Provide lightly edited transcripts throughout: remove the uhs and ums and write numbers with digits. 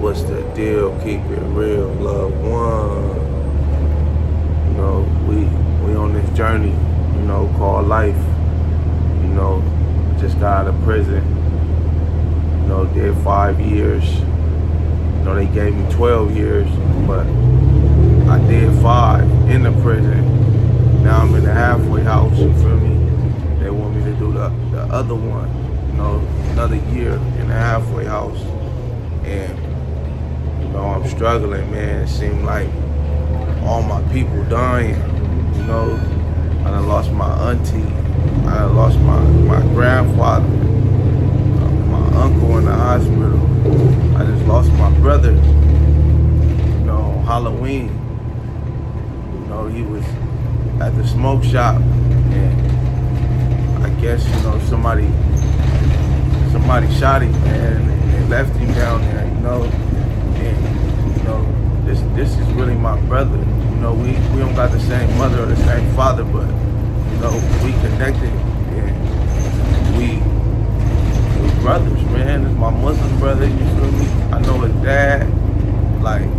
What's the deal? Keep it real, loved one. We on this journey, called life. Just got out of prison. Did 5 years. They gave me 12 years, but I did 5 in the prison. Now I'm in the halfway house, you feel me? They want me to do the other one, another year in the halfway house. And, I'm struggling, man. It seemed like all my people dying, I done lost my auntie. I done lost my grandfather, my uncle in the hospital. I just lost my brother, on Halloween. He was at the smoke shop, and I guess, somebody shot him, man, and left him down there, And, this is really my brother. We don't got the same mother or the same father, but, we connected, and we brothers, man. It's my Muslim brother, you feel me? I know his dad. Like,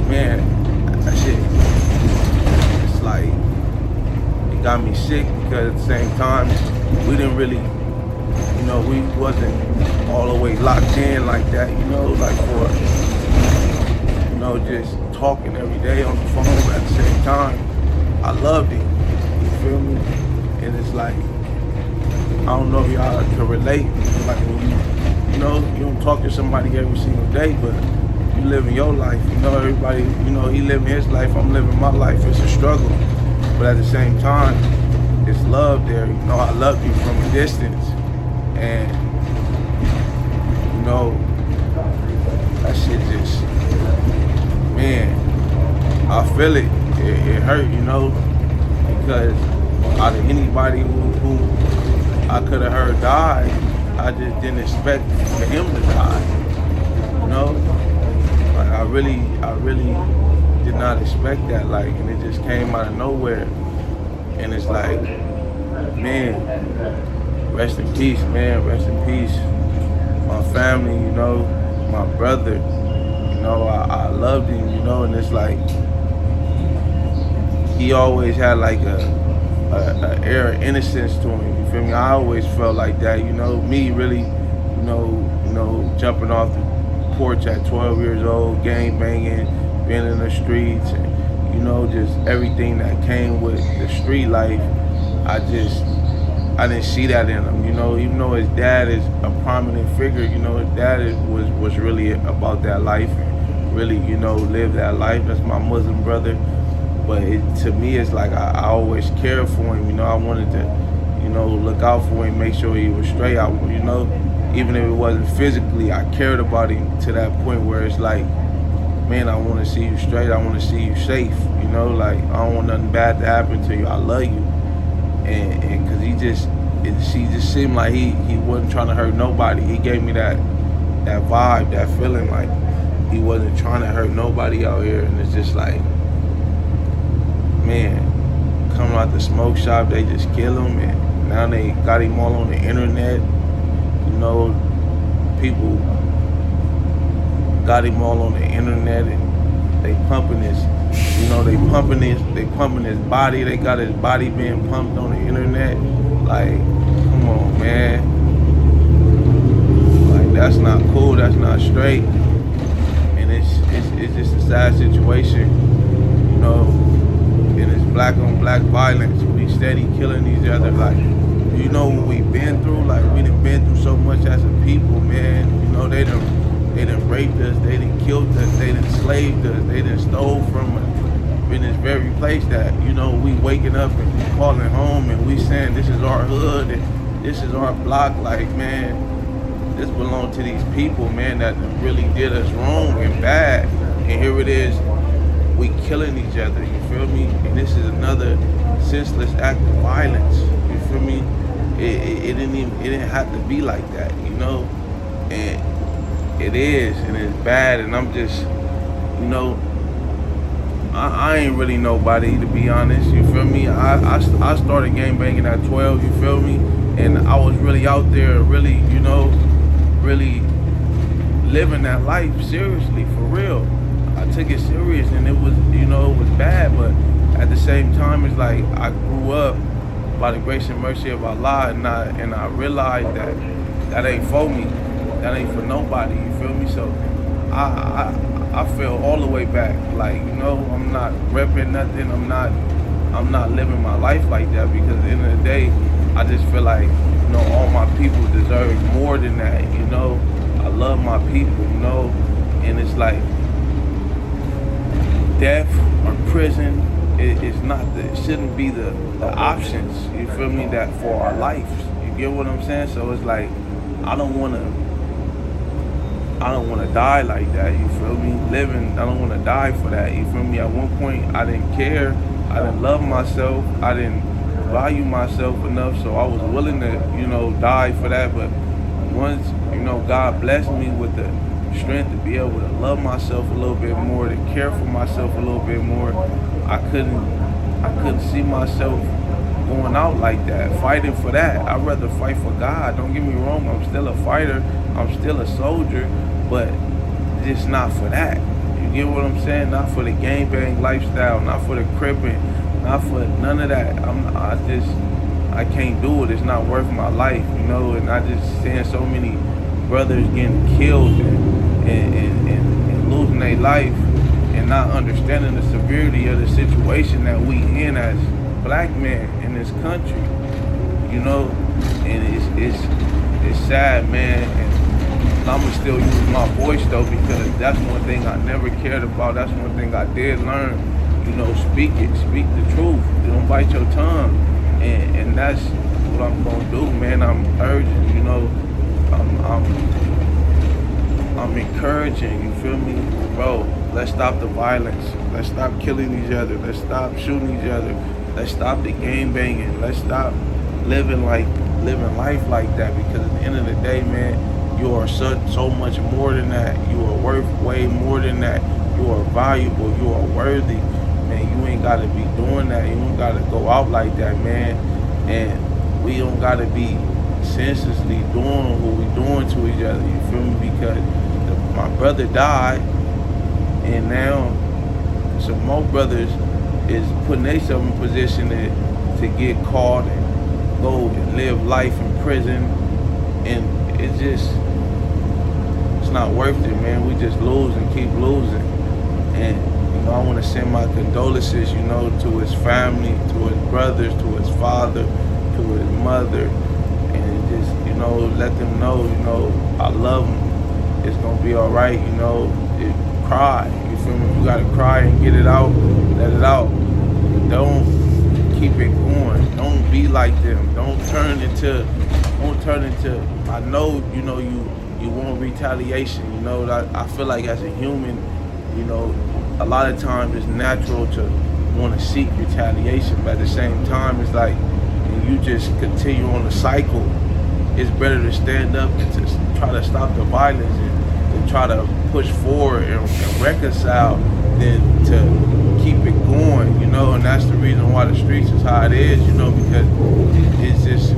man, that shit, it's like, it got me sick because at the same time, we didn't really, we wasn't all the way locked in like that, like for, just talking every day on the phone. But at the same time, I loved it, you feel me? And it's like, I don't know if y'all can relate, like when you don't talk to somebody every single day, but you living your life, everybody, he living his life, I'm living my life. It's a struggle, but at the same time, it's love there. I love you from a distance, and that shit just, man, I feel it. It hurt, because out of anybody who I could have heard die, I just didn't expect for him to die. Like I really did not expect that. Like, and it just came out of nowhere. And it's like, man, rest in peace, man. Rest in peace. My family, my brother. I loved him, and it's like he always had like a air of innocence to him. You feel me? I always felt like that. Me really, jumping off the porch at 12 years old, gang banging, being in the streets, and just everything that came with the street life. I didn't see that in him. Even though his dad is a prominent figure, his dad was really about that life, and really, lived that life. That's my Muslim brother. But to me, it's like I always cared for him. I wanted to, look out for him, make sure he was straight. Even if it wasn't physically, I cared about him to that point where it's like, man, I want to see you straight. I want to see you safe. Like, I don't want nothing bad to happen to you. I love you. And because he just seemed like he wasn't trying to hurt nobody. He gave me that vibe, that feeling like he wasn't trying to hurt nobody out here. And it's just like, man, coming out the smoke shop, they just kill him, and now they got him all on the internet. People got him all on the internet, and they pumping his, they pumping his body. They got his body being pumped on the internet. Like, come on, man. Like, that's not cool. That's not straight. And it's just a sad situation, and it's black on black violence. We steady killing each other. Like, what we've been through. Like, we done been through so much as a people, man. They done raped us. They done killed us. They done enslaved us. They done stole from us. In this very place that, we waking up and calling home, and we saying this is our hood and this is our block. Like, man, this belongs to these people, man, that really did us wrong and bad. And here it is, we killing each other, you feel me? And this is another senseless act of violence, you feel me? It didn't have to be like that, and it is, and it's bad. And I'm just, I ain't really nobody, to be honest, you feel me? I started gang banging at 12, you feel me? And I was really out there, really, really living that life seriously, for real. I took it serious, and it was, it was bad, but at the same time, it's like I grew up by the grace and mercy of Allah, and I realized that that ain't for me, that ain't for nobody. You feel me? So I feel all the way back. Like, I'm not repping nothing. I'm not living my life like that, because at the end of the day, I just feel like, all my people deserve more than that. I love my people, and it's like death or prison. It shouldn't be the options. You feel me? That for our lives. You get what I'm saying? So it's like I don't wanna die like that. You feel me? Living, I don't wanna die for that. You feel me? At one point, I didn't care. I didn't love myself. I didn't value myself enough. So I was willing to, die for that. But once, God blessed me with the strength to be able to love myself a little bit more, to care for myself a little bit more, I couldn't see myself going out like that, fighting for that. I'd rather fight for God. Don't get me wrong, I'm still a fighter, I'm still a soldier, but just not for that. You get what I'm saying? Not for the gangbang lifestyle, not for the cripping, not for none of that. I can't do it. It's not worth my life, and I just seeing so many brothers getting killed and losing their life, and not understanding the severity of the situation that we in as black men in this country, and it's sad, man. And I'ma still use my voice though, because that's one thing I never cared about. That's one thing I did learn. Speak the truth. Don't bite your tongue, and that's what I'm gonna do, man. I'm urging, I'm encouraging, you feel me? Bro, let's stop the violence. Let's stop killing each other. Let's stop shooting each other. Let's stop the game banging. Let's stop living life like that, because at the end of the day, man, you are so much more than that. You are worth way more than that. You are valuable. You are worthy. Man, you ain't gotta be doing that. You don't gotta go out like that, man. And we don't gotta be senselessly doing what we doing to each other. You feel me? Because my brother died, and now some more brothers is putting themselves in position to get caught and go and live life in prison, and it's not worth it, man. We just lose and keep losing. And I want to send my condolences, to his family, to his brothers, to his father, to his mother, and just, let them know, I love them. It's gonna be all right, cry. You feel me? If you gotta cry and get it out, let it out. Don't keep it going. Don't be like them. Don't turn into. I know, you want retaliation. I feel like as a human, a lot of times it's natural to want to seek retaliation, but at the same time, it's like when you just continue on the cycle, it's better to stand up and to try to stop the violence and try to push forward and reconcile than to keep it going, and that's the reason why the streets is how it is, because it's just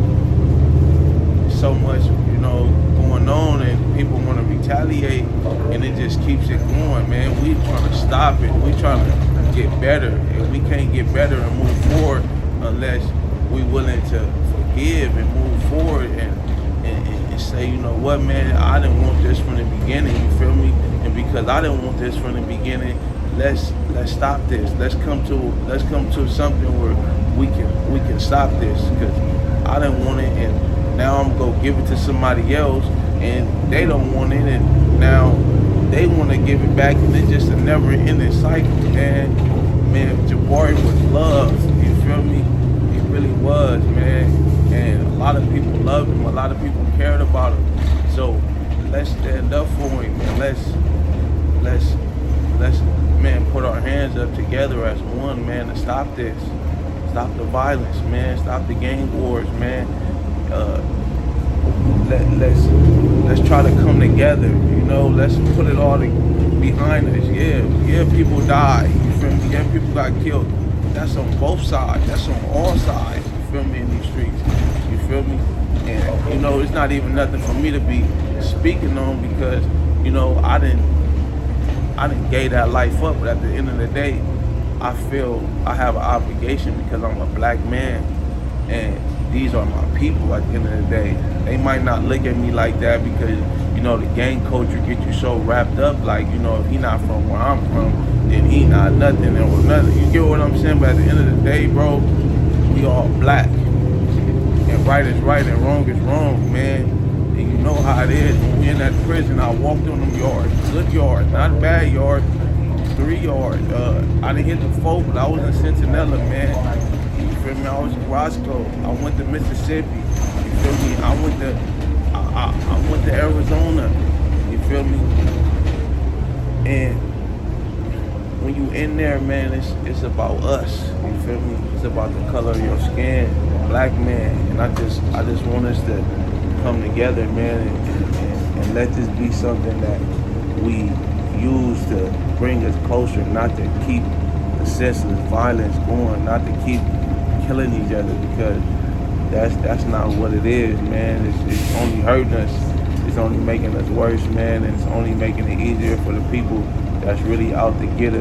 so much, going on, and people want to retaliate, and it just keeps it going, man. We trying to stop it. We trying to get better, and we can't get better and move forward unless we willing to forgive and move forward and say, what, man, I didn't want this from the beginning. You feel me? And because I didn't want this from the beginning, let's stop this. Let's come to something where we can stop this, because I didn't want it, and now I'm gonna give it to somebody else, and they don't want it, and now they want to give it back, and it's just a never-ending cycle, man. Jabari was loved. You feel me? He really was, man. And a lot of people loved him. A lot of people cared about him. So let's stand up for him, man. Let's man, put our hands up together as one, man, to stop this. Stop the violence, man. Stop the gang wars, man. Let's try to come together, let's put it all behind us. Yeah, people died, you feel me? Yeah, people got killed. That's on both sides. That's on all sides, you feel me, in these streets. You feel me? And it's not even nothing for me to be speaking on, because you know, I didn't gave that life up, but at the end of the day, I feel I have an obligation because I'm a black man, and these are my people. At the end of the day, they might not look at me like that because you know the gang culture get you so wrapped up. Like, you know, if he not from where I'm from, then he not nothing or nothing. You get what I'm saying? But at the end of the day, bro, we all black, and right is right and wrong is wrong, man. And you know how it is. When we in that prison, I walked on them yards, good yards, not bad yards, 3 yards. I didn't hit the 4, but I was in Centinela, man. You feel me? I was in Roscoe. I went to Mississippi. You feel me? I went to Arizona. You feel me? And when you in there, man, it's about us. You feel me? It's about the color of your skin, black man. And I just want us to come together, man, and let this be something that we use to bring us closer, not to keep the senseless violence going, not to keep killing each other, because that's not what it is, man. It's only hurting us. It's only making us worse, man, and it's only making it easier for the people that's really out to get us.